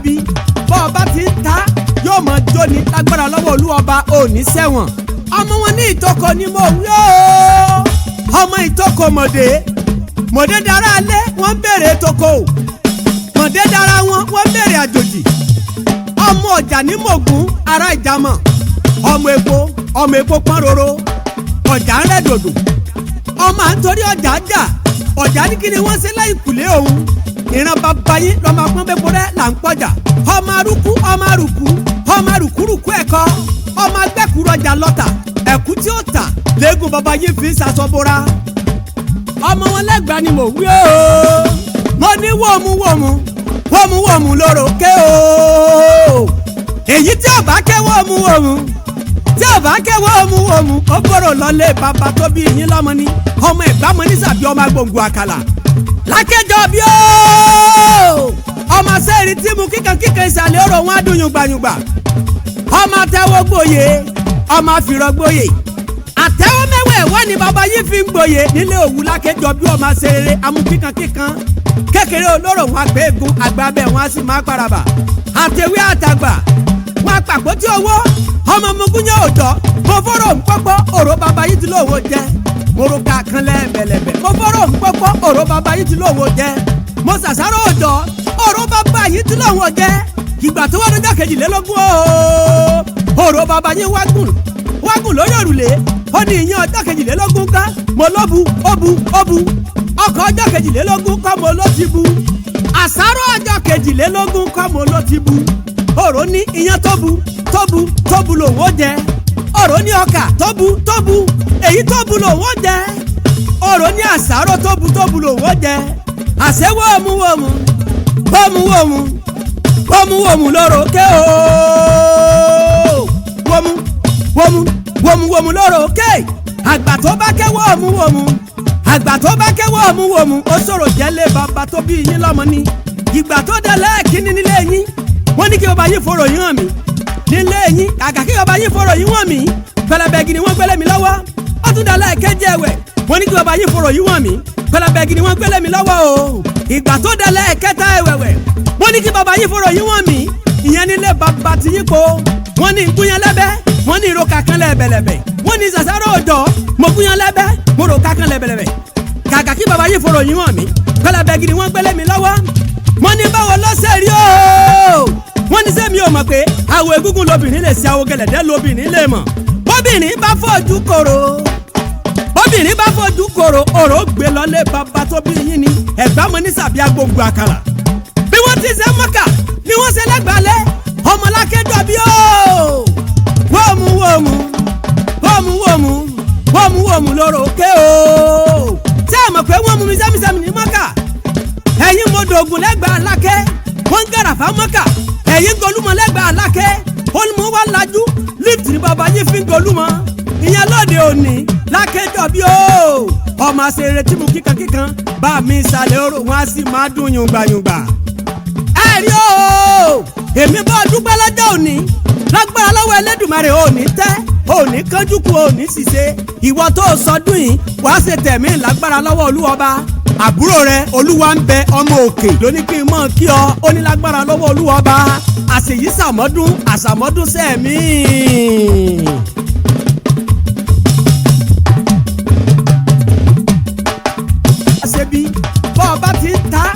bí bọ́ ọba ti ń ta yóò mọ jóni lágbára lọ́wọ́ olúwọba òní sẹ́wọ̀n ọmọ wọn ní ìtòkò ni mo wí ó ọmọ ìtòkò mọ̀dé dára alẹ́ wọ́n béèrè toko mọ̀dé dára wọ́n béèrè àjòjì ọmọ ọjà ní mògún ará ìjàmọ̀ ọmọ epo pọ́n roro ọjà ń rẹ̀ dòdò ọmọ à ń torí ọjà jà ọjà ní kí ni wọ́n ṣe láì kùlé òun ìran bàbá yín lọ́mọ pọ́nbẹ́pọ́ rẹ̀ là ń pọ̀jà ọmọ arúkú ọmọ arúkúrúkú ẹ̀kọ́ ọmọ agbẹ́kùrú ọjà lọ́tà ẹ̀kú tí ó tà léegun bàbá yín fi ṣàṣọbora ọmọ wọn lẹ́gbàá ni mo wí o mo ní wòmù lóró ké o èyí tí ọba ké wòmù tí ọba ké wòmù ó gbọ́dọ̀ lọlé bàbá tó bí yín lọ́mọ ní ọmọ ìgbàmọ́ ní sàbí ọmọ agbóngbò àkàlà lákẹjọ bí o ọmọ sẹ́ẹ̀rì tí mu kíkan ìsàlẹ̀ ọ̀rọ̀ wọn á dùn yùngbàyùngbà ọmọ tẹ́wọ́ gbòye ọmọ àfìrọ̀ gbòye àtẹ́wọ́ mẹ́wẹ́ wọ́n ní bàbá yìí fi ń gbòye nílé òwú lákẹjọ bí ọmọ sẹ́ẹ̀rì amú kíkan kékeré olóró wọn àgbẹ̀ egun àgbà bẹ́ẹ̀ wọn á sì máa paraba àtẹ̀wé àtàgbà wọn àpapọ̀ tí owó ọmọ mugunyẹ òjọ́ mo fọ́rọ̀ ńpọ́pọ́ òró bàbá yìí ti lóun jẹ́ moro ka kan lẹ́ẹ̀bẹ̀lẹ̀bẹ̀ mo fọ́rọ̀ ńpọ́pọ́ òró bàbá yìí ti lóun jẹ́ mo ṣàṣàrò òjọ́ òró bàbá yìí ti lóun jẹ́ ìgbà tó wà lọ́jọ́ kejìlélógún òró bàbá yìí wágùn lórí òrùlé ó ní ìyẹn ọjọ́ kejìlélógún ká mo lóbu óbu ọkọ̀ ọjọ́ kejìlélógún kọ́ mo ló ti bu àṣàrò ọjọ́ kejìlélógún kọ́ mo ló ti bu òró ní ìyẹn tóbu lòun ó jẹ òró ní ọkà tóbu èyí tóbu lòun ó jẹ òró ní àṣàrò tóbu lòun ó jẹ àṣẹ wòmù lóró ké o wòmù lóró ké àgbà tó bá ké wòmù ó sọ̀rọ̀ jẹ́lé bàbá tó bí yín lọ́mọ ní ìgbà tó délẹ̀ kíní nílé yín wọ́n ní kí bàbá yín fọ̀rọ̀ yín hàn mí nílé yín kàkà kí bàbá yín fọ̀rọ̀ yín hàn mí pẹlẹbẹgì ni wọ́n gbélé mi lọ́wọ́ ó tún délẹ̀ kéje ẹ̀wẹ̀ wọ́n ní kí bàbá yín fọ̀rọ̀ yín hàn mí pẹlẹbẹgì ni wọ́n gbélé mi lọ́wọ́ o ìgbà tó délẹ̀ kẹta ẹ̀wẹ̀wẹ̀ wọ́n ní kí bàbá yín fọ̀rọ̀ yín hàn mí ìyẹn nílé bàbá ti yín po wọ́n ní nkúnyẹn lẹ́bẹ̀ wọ́n ní ìrọ̀kà kan lẹ́bẹ̀lẹ̀bẹ̀ wọ́n ní ṣàṣàrò òjò mo kúnyẹn lẹ́bẹ̀ mo rọ̀kà kan lẹ́bẹ̀lẹ̀bẹ̀ kàkà kí bàbá yín fọ̀rọ̀ yín hàn mí pẹlẹbẹgì ni wọ́n gbélé mi lọ́wọ́ wọ́n ní báwo ló ṣe rí o wọ́n ní sẹ́mi ò mọ̀ pé àwọ̀ egúngún lobìnrin lè ṣe àwọ̀ gẹ̀lẹ̀dẹ́ lobìnrin lè mọ̀ bóbìnrin bá fojú kòrò òrò gbé lọlé bàbá tó bí yín ni ẹ̀gbá mọ ní sàbí agbóngbò àkàrà bí wọ́n ti ṣe mọ́kà ni wọ́n ṣe lẹ́gbàálẹ̀ ọmọlákẹ́jọ bí o wọ́ọ̀mù lóró ké o tí a mọ̀ pé wọ́n mú mi sẹ́mi ní mọ́kà ẹ̀yin mo dògùn lẹ́gbàá alákẹ́ wọ́n ń gàràfà mọ́kà ẹ̀yin golúmọ lẹ́gbàá alákẹ́ olùmọ̀ wà lájú lift ní bàbá yìí fi ń golúmọ ìyẹn lóde òní lákẹ́jọ bí o ọmọ àṣẹrẹ tí mo kíkan bá mi ìsàlẹ̀ oró wọn á sì máa dùn yùngbàyùngbà ẹ rí o èmi bá dúpẹ́ lọ́jọ́ òní lágbára lọ́wọ́ Ẹlẹ́dùmarè òní tẹ́ òní kánjú kú òní ṣiṣẹ́ ìwọ tó sọdún yìí wàá ṣe tẹ̀mí lágbára lọ́wọ́ Olúwọba àbúrò rẹ Olúwa ń bẹ ọmọ òkè lóní kí n mọ̀ kí ọ ó ní lágbára lọ́wọ́ Olúwọba àṣèyí sàmọ́dún sẹ́ẹ̀mí.